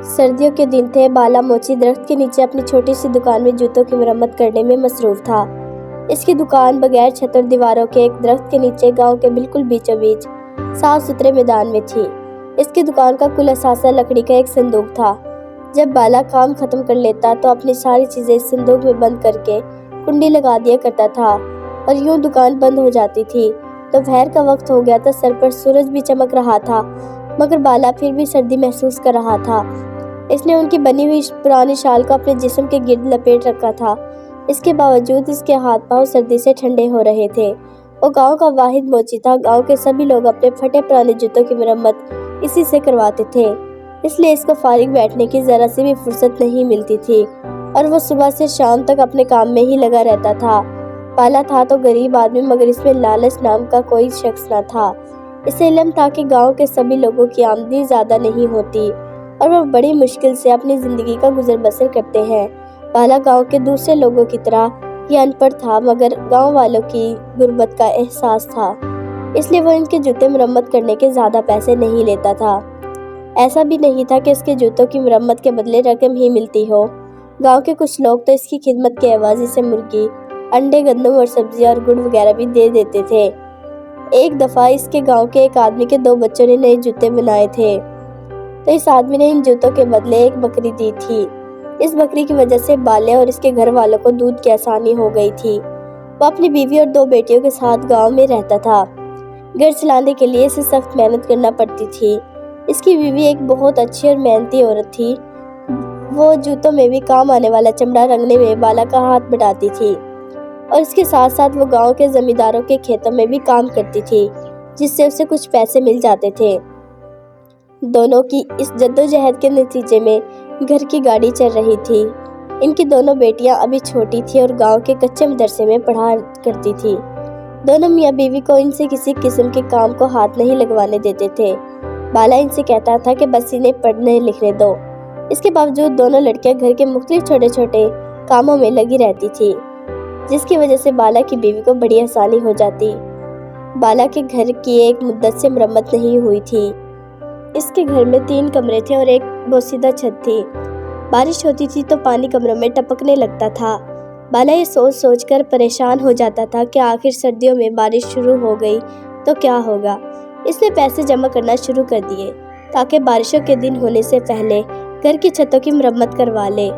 سردیوں کے دن تھے۔ بالا موچی درخت کے نیچے اپنی چھوٹی سی دکان میں جوتوں کی مرمت کرنے میں مصروف تھا۔ اس کی دکان بغیر چھت اور دیواروں کے ایک درخت کے نیچے گاؤں کے بالکل بیچوں بیچ صاف ستھرے میدان میں تھی۔ اس کی دکان کا کل اثاثہ لکڑی کا ایک صندوق تھا۔ جب بالا کام ختم کر لیتا تو اپنی ساری چیزیں اس صندوق میں بند کر کے کنڈی لگا دیا کرتا تھا اور یوں دکان بند ہو جاتی تھی۔ دوپہر کا وقت ہو گیا تھا، سر پر سورج بھی چمک رہا تھا، مگر بالا پھر بھی سردی محسوس کر رہا تھا۔ اس نے ان کی بنی ہوئی پرانی شال کو اپنے جسم کے گرد لپیٹ رکھا تھا۔ اس کے باوجود اس کے ہاتھ پاؤں سردی سے ٹھنڈے ہو رہے تھے۔ وہ گاؤں کا واحد موچی تھا۔ گاؤں کے سبھی لوگ اپنے پھٹے پرانے جوتوں کی مرمت اسی سے کرواتے تھے، اس لیے اس کو فارغ بیٹھنے کی ذرا سی بھی فرصت نہیں ملتی تھی اور وہ صبح سے شام تک اپنے کام میں ہی لگا رہتا تھا۔ بالا تھا تو غریب آدمی، مگر اس میں لالچ نام کا کوئی شخص نہ تھا۔ اسے علم تھا کہ گاؤں کے سبھی لوگوں کی آمدنی زیادہ نہیں ہوتی اور وہ بڑی مشکل سے اپنی زندگی کا گزر بسر کرتے ہیں۔ بالا گاؤں کے دوسرے لوگوں کی طرح ہی ان پڑھ تھا، مگر گاؤں والوں کی غربت کا احساس تھا، اس لیے وہ ان کے جوتے مرمت کرنے کے زیادہ پیسے نہیں لیتا تھا۔ ایسا بھی نہیں تھا کہ اس کے جوتوں کی مرمت کے بدلے رقم ہی ملتی ہو۔ گاؤں کے کچھ لوگ تو اس کی خدمت کے عوض اسے مرغی، انڈے، گندم اور سبزیاں اور گڑ وغیرہ بھی دے دیتے تھے۔ ایک دفعہ اس کے گاؤں کے ایک آدمی کے 2 بچوں نے نئے جوتے بنائے تھے تو اس آدمی نے ان جوتوں کے بدلے ایک بکری دی تھی۔ اس بکری کی وجہ سے بالے اور اس کے گھر والوں کو دودھ کی آسانی ہو گئی تھی۔ وہ اپنی بیوی اور 2 بیٹیوں کے ساتھ گاؤں میں رہتا تھا۔ گھر چلانے کے لیے اسے سخت محنت کرنا پڑتی تھی۔ اس کی بیوی ایک بہت اچھی اور محنتی عورت تھی۔ وہ جوتوں میں بھی کام آنے والا چمڑا رنگنے میں بالا کا ہاتھ بٹاتی تھی اور اس کے ساتھ ساتھ وہ گاؤں کے زمینداروں کے کھیتوں میں بھی کام کرتی تھی، جس سے اسے کچھ پیسے مل جاتے تھے۔ دونوں کی اس جدوجہد کے نتیجے میں گھر کی گاڑی چل رہی تھی۔ ان کی دونوں بیٹیاں ابھی چھوٹی تھیں اور گاؤں کے کچے مدرسے میں پڑھا کرتی تھی۔ دونوں میاں بیوی کو ان سے کسی قسم کے کام کو ہاتھ نہیں لگوانے دیتے تھے۔ بالا ان سے کہتا تھا کہ بس انہیں پڑھنے لکھنے دو۔ اس کے باوجود دونوں لڑکیاں گھر کے مختلف چھوٹے چھوٹے کاموں میں لگی رہتی تھی، جس کی وجہ سے بالا کی بیوی کو بڑی آسانی ہو جاتی۔ بالا کے گھر کی ایک مدت سے مرمت نہیں ہوئی تھی۔ اس کے گھر میں 3 کمرے تھے اور ایک بوسیدہ چھت تھی۔ بارش ہوتی تھی تو پانی کمروں میں ٹپکنے لگتا تھا۔ بالا یہ سوچ سوچ کر پریشان ہو جاتا تھا کہ آخر سردیوں میں بارش شروع ہو گئی تو کیا ہوگا۔ اس نے پیسے جمع کرنا شروع کر دیے تاکہ بارشوں کے دن ہونے سے پہلے گھر کی چھتوں کی مرمت کروا لے،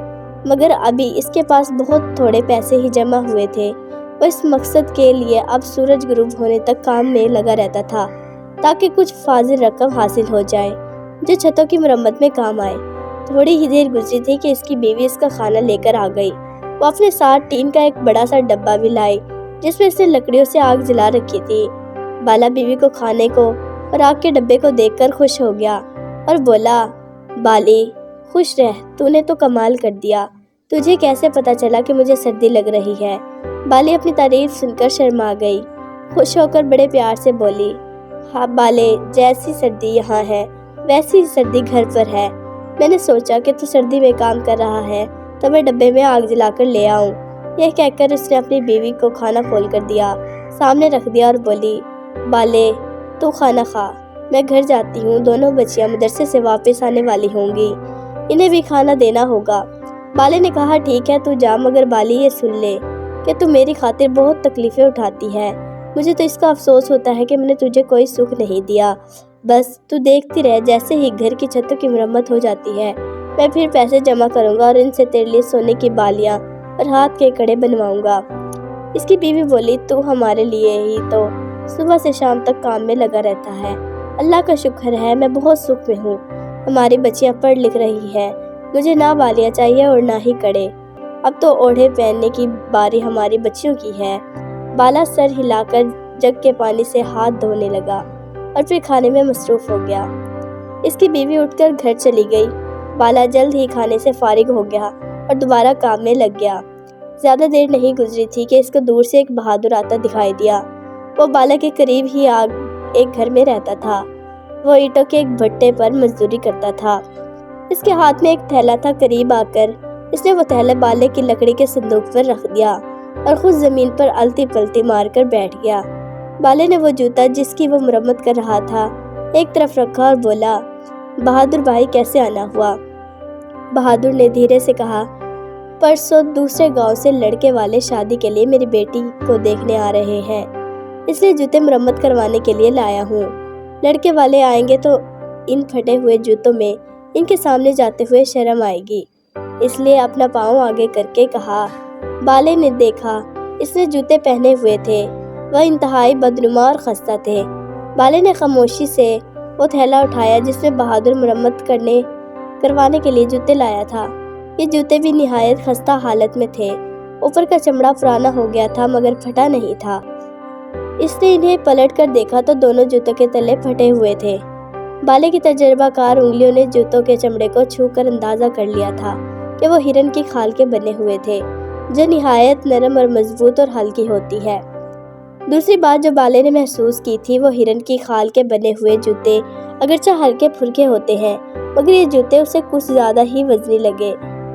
مگر ابھی اس کے پاس بہت تھوڑے پیسے ہی جمع ہوئے تھے۔ وہ اس مقصد کے لیے اب سورج غروب ہونے تک کام میں لگا رہتا تھا تاکہ کچھ فاضل رقم حاصل ہو جائے جو چھتوں کی مرمت میں کام آئے۔ تھوڑی ہی دیر گزری تھی کہ اس کی بیوی اس کا کھانا لے کر آ گئی۔ وہ اپنے ساتھ ٹین کا ایک بڑا سا ڈبہ بھی لائی جس میں اس نے لکڑیوں سے آگ جلا رکھی تھی۔ بالا بیوی کو کھانے کو اور آگ کے ڈبے کو دیکھ کر خوش ہو گیا اور بولا، بالی خوش رہ، تو نے تو کمال کر دیا۔ تجھے کیسے پتا چلا کہ مجھے سردی لگ رہی ہے؟ بالی اپنی تعریف سن کر شرما گئی، خوش ہو کر بڑے پیار سے بولی، ہاں بالے، جیسی سردی یہاں ہے ویسی ہی سردی گھر پر ہے۔ میں نے سوچا کہ تو سردی میں کام کر رہا ہے تو میں ڈبے میں آگ جلا کر لے آؤں۔ یہ کہہ کر اس نے اپنی بیوی کو کھانا کھول کر دیا، سامنے رکھ دیا اور بولی، بالے تو کھانا کھا، میں گھر جاتی ہوں، دونوں بچیاں مدرسے سے واپس آنے والی ہوں گی، انہیں بھی کھانا دینا ہوگا۔ بالے نے کہا، ٹھیک ہے تو جا، مگر بالی یہ سن لے کہ تو میری خاطر بہت تکلیفیں اٹھاتی ہے۔ مجھے تو اس کا افسوس ہوتا ہے کہ میں نے تجھے کوئی سکھ نہیں دیا۔ بس تو دیکھتی رہ، جیسے ہی گھر کی چھتوں کی مرمت ہو جاتی ہے میں پھر پیسے جمع کروں گا اور ان سے تیرے لیے سونے کی بالیاں اور ہاتھ کے کڑے بنواؤں گا۔ اس کی بیوی بولی، تو ہمارے لیے ہی تو صبح سے شام تک کام میں لگا رہتا ہے، اللہ کا شکر ہے میں بہت سکھ میں ہوں۔ ہماری بچیاں پڑھ لکھ رہی ہیں، مجھے نہ بالیاں چاہیے اور نہ ہی کڑے، اب تو اوڑھے پہننے کی باری ہماری بچیوں کی ہے۔ بالا سر ہلا کر جگ کے پانی سے ہاتھ دھونے لگا اور پھر کھانے میں مصروف ہو گیا۔ اس کی بیوی اٹھ کر گھر چلی گئی۔ بالا جلد ہی کھانے سے فارغ ہو گیا اور دوبارہ کام میں لگ گیا۔ زیادہ دیر نہیں گزری تھی کہ اس کو دور سے ایک بہادر آتا دکھائی دیا۔ وہ بالا کے قریب ہی ایک گھر میں رہتا تھا۔ وہ اینٹوں کے ایک بھٹے پر مزدوری کرتا تھا۔ اس کے ہاتھ میں ایک تھیلا تھا۔ قریب آ کر اس نے وہ تھیلا بالے کی لکڑی کے صندوق پر رکھ دیا اور خود زمین پر الٹی پلٹی مار کر بیٹھ گیا۔ بالے نے وہ جوتا جس کی وہ مرمت کر رہا تھا ایک طرف رکھا اور بولا، بہادر بھائی کیسے آنا ہوا؟ بہادر نے دھیرے سے کہا، پرسوں دوسرے گاؤں سے لڑکے والے شادی کے لیے میری بیٹی کو دیکھنے آ رہے ہیں، اس لیے جوتے مرمت کروانے کے لیے لایا ہوں۔ لڑکے والے آئیں گے تو ان پھٹے ہوئے جوتوں میں ان کے سامنے جاتے ہوئے شرم آئے گی، اس لیے اپنا پاؤں آگے کر کے کہا۔ بالے نے دیکھا، اس نے جوتے پہنے ہوئے تھے، وہ انتہائی بدنما اور خستہ تھے۔ بالے نے خاموشی سے وہ تھیلا اٹھایا جس میں بہادر مرمت کروانے کے لیے جوتے لایا تھا۔ یہ جوتے بھی نہایت خستہ حالت میں تھے، اوپر کا چمڑا پرانا ہو گیا تھا مگر پھٹا نہیں تھا۔ اس نے انہیں پلٹ کر دیکھا تو دونوں جوتوں کے تلے پھٹے ہوئے تھے۔ بالے کی تجربہ کار انگلیوں نے جوتوں کے چمڑے کو چھو کر اندازہ کر لیا تھا کہ وہ ہرن کی کھال کے بنے ہوئے تھے، جو نہایت نرم اور مضبوط اور ہلکی ہوتی ہے۔ دوسری بات جو بالے نے محسوس کی تھی، وہ ہرن کی کھال کے بنے ہوئے جوتے اگرچہ ہلکے پھلکے ہوتے ہیں مگر یہ جوتے اسے کچھ زیادہ ہی وزنی لگے۔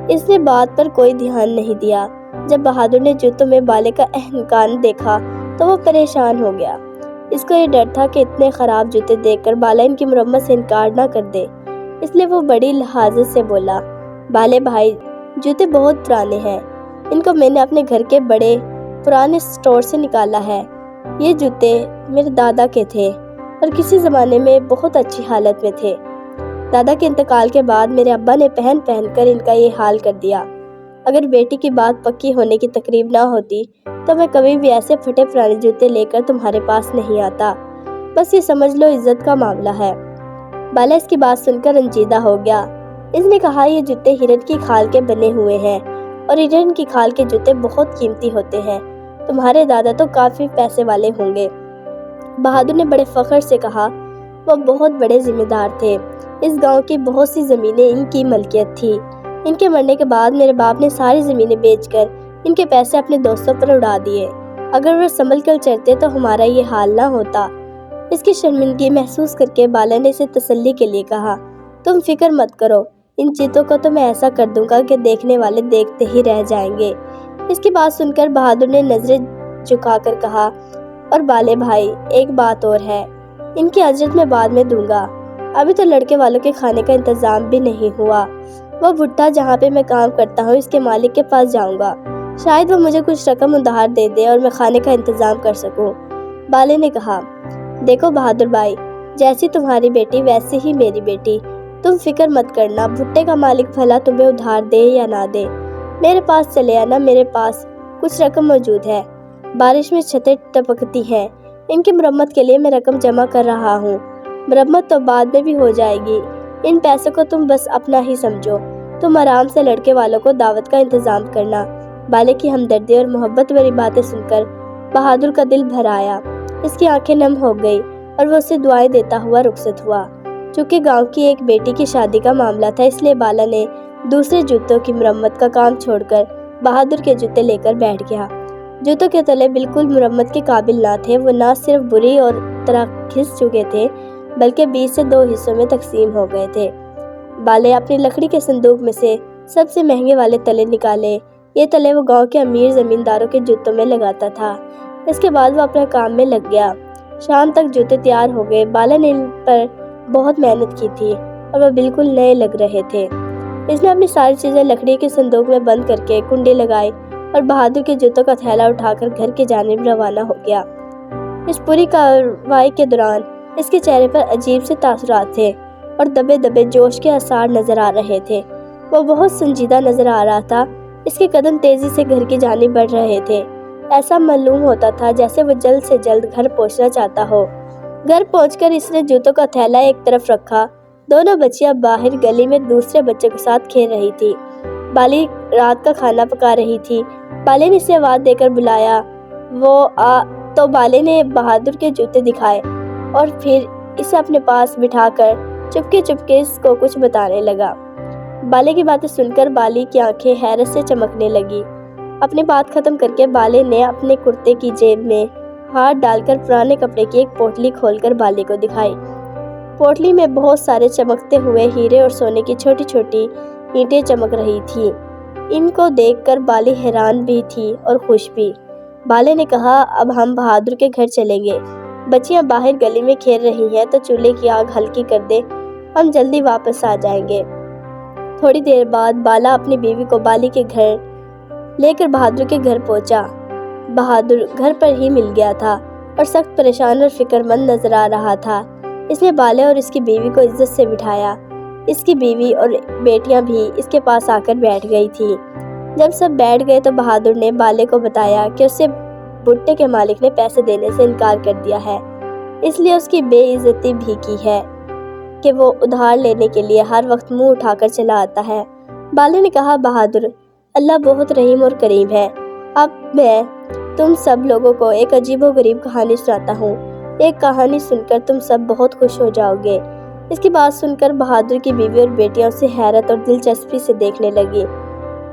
اس نے بات پر کوئی دھیان نہیں دیا۔ جب بہادر نے جوتوں میں بالے کا اہنکان دیکھا تو وہ پریشان ہو گیا۔ اس کو یہ ڈر تھا کہ اتنے خراب جوتے دیکھ کر بالا ان کی مرمت سے انکار نہ کر دے، اس لیے وہ بڑی لحاظت سے بولا، بالے بھائی، جوتے بہت پرانے ہیں، ان کو میں نے اپنے گھر کے بڑے پرانے اسٹور سے نکالا ہے۔ یہ جوتے میرے دادا کے تھے اور کسی زمانے میں بہت اچھی حالت میں تھے۔ دادا کے انتقال کے بعد میرے ابا نے پہن کر ان کا یہ حال کر دیا۔ اگر بیٹی کی بات پکی ہونے کی تقریب نہ ہوتی تو میں کبھی بھی ایسے پھٹے پرانے جوتے لے کر تمہارے پاس نہیں آتا۔ بس یہ سمجھ لو عزت کا معاملہ ہے۔ بالا اس کی بات سن کر رنجیدہ ہو گیا۔ اس نے کہا، یہ جوتے ہرن کی کھال کے بنے ہوئے ہیں اور ہرن کی کھال کے جوتے بہت قیمتی ہوتے ہیں، تمہارے دادا تو کافی پیسے والے ہوں گے۔ بہادر نے بڑے فخر سے کہا، وہ بہت بڑے ذمہ دار تھے، اس گاؤں کی بہت سی زمینیں ان کی ملکیت تھی۔ ان کے مرنے کے بعد میرے باپ نے ساری زمینیں بیچ کر ان کے پیسے اپنے دوستوں پر اڑا دیے۔ اگر وہ سنبھل کر چلتے تو ہمارا یہ حال نہ ہوتا۔ اس کی شرمندگی محسوس کر کے بالا نے اسے تسلی کے لیے کہا، تم فکر مت کرو، ان چیتوں کو تو میں ایسا کر دوں گا کہ دیکھنے والے دیکھتے ہی رہ جائیں گے۔ اس کی بات سن کر بہادر نے نظریں جھکا کر کہا، اور بالے بھائی، ایک بات اور ہے، ان کی اجرت میں بعد میں دوں گا، ابھی تو لڑکے والوں کے کھانے کا انتظام بھی نہیں ہوا۔ وہ بھٹا جہاں پہ میں کام کرتا ہوں اس کے مالک کے پاس جاؤں گا، شاید وہ مجھے کچھ رقم ادھار دے دے اور میں کھانے کا انتظام کر سکوں۔ بالے نے کہا، دیکھو بہادر بھائی، جیسی تمہاری بیٹی ویسی ہی میری بیٹی، تم فکر مت کرنا، بھٹے کا مالک بھلا تمہیں ادھار دے یا نہ دے، میرے پاس چلے آنا، میرے پاس کچھ رقم موجود ہے۔ بارش میں چھتیں ٹپکتی ہیں، ان کی مرمت کے لیے میں رقم جمع کر رہا ہوں، مرمت تو بعد میں بھی ہو جائے گی، ان پیسوں کو تم بس اپنا ہی سمجھو، تم آرام سے لڑکے والوں کو دعوت کا انتظام کرنا۔ بالے کی ہمدردی اور محبت بھری باتیں سن کر بہادر کا دل بھر آیا، اس کی آنکھیں نم ہو گئی اور وہ اسے دعائیں دیتا ہوا رخصت ہوا۔ چونکہ گاؤں کی ایک بیٹی کی شادی کا معاملہ تھا، اس لیے بالا نے دوسرے جوتوں کی مرمت کا کام چھوڑ کر بہادر کے جوتے لے کر بیٹھ گیا۔ جوتوں کے تلے بالکل مرمت کے قابل نہ تھے، وہ نہ صرف بری اور طرح گھس چکے تھے بلکہ 20 سے 2 حصوں میں تقسیم ہو گئے تھے۔ بالے اپنی لکڑی کے صندوق میں سے سب سے مہنگے والے تلے نکالے۔ یہ تلے وہ گاؤں کے امیر زمینداروں کے جوتوں میں لگاتا تھا۔ اس کے بعد وہ اپنے کام میں لگ گیا۔ شام تک جوتے تیار ہو گئے۔ بالا نے ان پر بہت محنت کی تھی اور وہ بالکل نئے لگ رہے تھے۔ اس نے اپنی ساری چیزیں لکڑی کے صندوق میں بند کر کے کنڈی لگائی اور بہادر کے جوتوں کا تھیلا اٹھا کر گھر کی جانب روانہ ہو گیا۔ اس پوری کارروائی کے دوران اس کے چہرے پر عجیب سے تاثرات تھے اور دبے دبے جوش کے آثار نظر آ رہے تھے۔ وہ بہت سنجیدہ نظر آ رہا تھا۔ اس کے قدم تیزی سے گھر کی جانب بڑھ رہے تھے۔ ایسا معلوم ہوتا تھا جیسے وہ جلد سے جلد گھر پہنچنا چاہتا ہو۔ گھر پہنچ کر اس نے جوتوں کا تھیلا ایک طرف رکھا۔ دونوں بچیاں باہر گلی میں دوسرے بچوں کے ساتھ کھیل رہی تھی۔ بالی رات کا کھانا پکا رہی تھی۔ بالے نے اسے آواز دے کر بلایا، وہ آ تو بالے نے بہادر کے جوتے دکھائے اور پھر اسے اپنے پاس بٹھا کر چپکے چپکے اس کو کچھ بتانے لگا۔ بالے کی باتیں سن کر بالی کی آنکھیں حیرت سے چمکنے لگی۔ اپنی بات ختم کر کے بالے نے اپنے کرتے کی جیب میں ہاتھ ڈال کر پرانے کپڑے کی ایک پوٹلی کھول کر بالی کو دکھائی۔ پوٹلی میں بہت سارے چمکتے ہوئے ہیرے اور سونے کی چھوٹی چھوٹی اینٹیں چمک رہی تھیں۔ ان کو دیکھ کر بالی حیران بھی تھی اور خوش بھی۔ بالے نے کہا، اب ہم بہادر کے گھر چلیں گے۔ بچیاں باہر گلی میں کھیل رہی ہیں تو چولہے کی آگ ہلکی کر دے، ہم جلدی واپس آ جائیں گے۔ تھوڑی دیر بعد بالا اپنی بیوی کو بالی کے گھر لے کر بہادر کے گھر پہنچا۔ بہادر گھر پر ہی مل گیا تھا اور سخت پریشان اور فکر مند نظر آ رہا تھا۔ اس نے بالے اور اس کی بیوی کو عزت سے بٹھایا۔ اس کی بیوی اور بیٹیاں بھی اس کے پاس آ کر بیٹھ گئی تھی۔ جب سب بیٹھ گئے تو بہادر نے بالے کو بتایا کہ اسے بھٹے کے مالک نے پیسے دینے سے انکار کر دیا ہے، اس لیے اس کی بے عزتی بھی کی ہے کہ وہ ادھار لینے کے لیے ہر وقت منہ اٹھا کر چلا آتا ہے۔ بالے نے کہا، بہادر، اللہ بہت رحیم اور کریم ہے۔ اب میں تم سب لوگوں کو ایک عجیب و غریب کہانی سناتا ہوں۔ ایک کہانی سن کر تم سب بہت خوش ہو جاؤ گے۔ اس کی بات سن کر بہادر کی بیوی اور بیٹیاں اسے حیرت اور دلچسپی سے دیکھنے لگی۔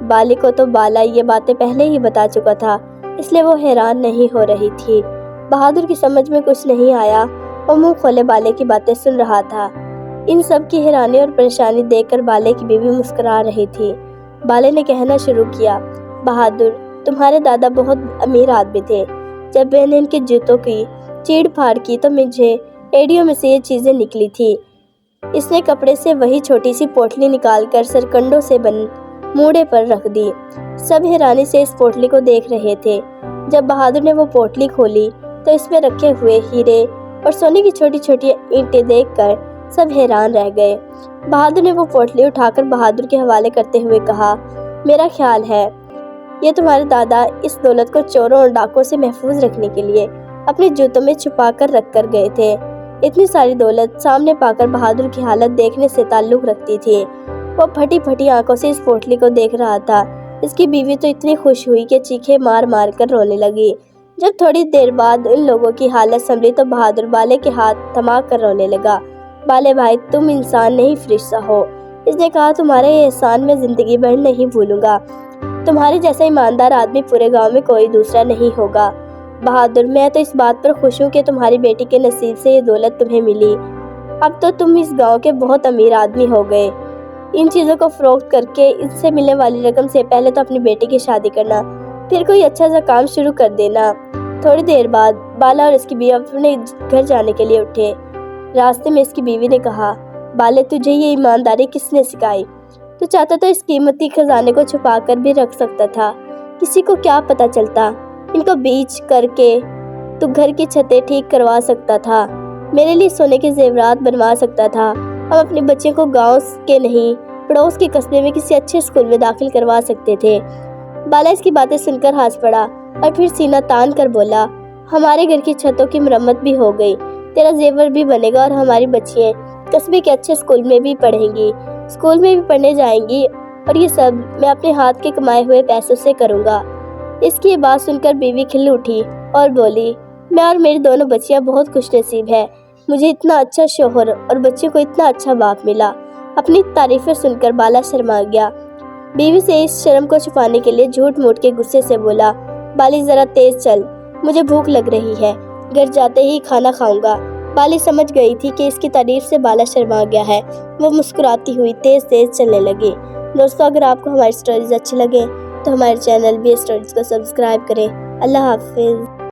بالے کو تو بالا یہ باتیں پہلے ہی بتا چکا تھا، اس لیے وہ حیران نہیں ہو رہی تھی۔ بہادر کی سمجھ میں کچھ نہیں آیا، وہ منہ کھولے بالے کی باتیں سن رہا تھا۔ ان سب کی حیرانی اور پریشانی دیکھ کر بالے کی بیوی مسکرا رہی تھی۔ بالے نے کہنا شروع کیا، بہادر، تمہارے دادا بہت امیر آدمی تھے۔ جب میں نے ان کے جوتوں کی چیڑ پھاڑ کی تو مجھے ایڑیوں میں سے یہ چیزیں نکلی تھی۔ اس نے کپڑے سے وہی چھوٹی سی پوٹلی نکال کر سرکنڈوں سے بن موڑے پر رکھ دی۔ سب حیرانی سے اس پوٹلی کو دیکھ رہے تھے۔ جب بہادر نے وہ پوٹلی کھولی تو اس میں رکھے ہوئے ہیرے اور سونے کی چھوٹی چھوٹی اینٹیں دیکھ کر سب حیران رہ گئے۔ بہادر نے وہ پوٹلی اٹھا کر بہادر کے حوالے کرتے ہوئے کہا، میرا خیال ہے یہ تمہارے دادا اس دولت کو چوروں اور ڈاکوں سے محفوظ رکھنے کے لیے اپنے جوتوں میں چھپا کر رکھ کر گئے تھے۔ اتنی ساری دولت سامنے پا کر بہادر کی حالت دیکھنے سے تعلق رکھتی تھی۔ وہ پھٹی پھٹی آنکھوں سے اس پوٹلی کو دیکھ رہا تھا۔ اس کی بیوی تو اتنی خوش ہوئی کہ چیخیں مار مار کر رونے لگی۔ جب تھوڑی دیر بعد ان لوگوں کی حالت سنبھلی تو بہادر بالے کے ہاتھ تھما کر رونے لگا۔ بالے بھائی، تم انسان نہیں فرشتہ ہو۔ اس نے کہا، تمہارا یہ احسان میں زندگی بھر نہیں بھولوں گا۔ تمہارے جیسا ایماندار آدمی پورے گاؤں میں کوئی دوسرا نہیں ہوگا۔ بہادر، میں تو اس بات پر خوش ہوں کہ تمہاری بیٹی کے نصیب سے یہ دولت تمہیں ملی۔ اب تو تم اس گاؤں کے بہت امیر آدمی ہو گئے۔ ان چیزوں کو فروخت کر کے اس سے ملنے والی رقم سے پہلے تو اپنی بیٹی کی شادی کرنا، پھر کوئی اچھا سا کام شروع کر دینا۔ تھوڑی دیر بعد بالا اور اس کی بیوی اپنے گھر جانے کے لیے اٹھے۔ راستے میں اس کی بیوی نے کہا، بالے، تجھے یہ ایمانداری کس نے سکھائی؟ تو چاہتا تو اس قیمتی خزانے کو چھپا کر بھی رکھ سکتا تھا، کسی کو کیا پتہ چلتا۔ ان کو بیچ کر کے تو گھر کی چھتیں ٹھیک کروا سکتا تھا، میرے لیے سونے کے زیورات بنوا سکتا تھا، ہم اپنی بچیوں کو گاؤں کے نہیں پڑوس کے قصبے میں کسی اچھے اسکول میں داخل کروا سکتے تھے۔ بالا اس کی باتیں سن کر ہنس پڑا اور پھر سینہ تان کر بولا، ہمارے گھر کی چھتوں کی مرمت بھی ہو گئی، تیرا زیور بھی بنے گا اور ہماری بچیاں قصبے کے اچھے اسکول میں بھی پڑھیں گی، اسکول میں بھی پڑھنے جائیں گی، اور یہ سب میں اپنے ہاتھ کے کمائے ہوئے پیسوں سے کروں گا۔ اس کی بات سن کر بیوی کھل اٹھی اور بولی، میں اور میری دونوں بچیاں بہت خوش نصیب ہیں، مجھے اتنا اچھا شوہر اور بچوں کو اتنا اچھا باپ ملا۔ اپنی تعریفیں سن کر بالا شرما گیا۔ بیوی سے اس شرم کو چھپانے کے لیے جھوٹ موٹ کے غصے سے بولا، بالی ذرا تیز چل، مجھے بھوک لگ رہی ہے، گھر جاتے ہی کھانا کھاؤں گا۔ بالی سمجھ گئی تھی کہ اس کی تعریف سے بالا شرما گیا ہے، وہ مسکراتی ہوئی تیز تیز چلنے لگی۔ دوستو، اگر آپ کو ہماری سٹوریز اچھی لگیں تو ہمارے چینل بی اسٹوریز کو سبسکرائب کریں۔ اللہ حافظ۔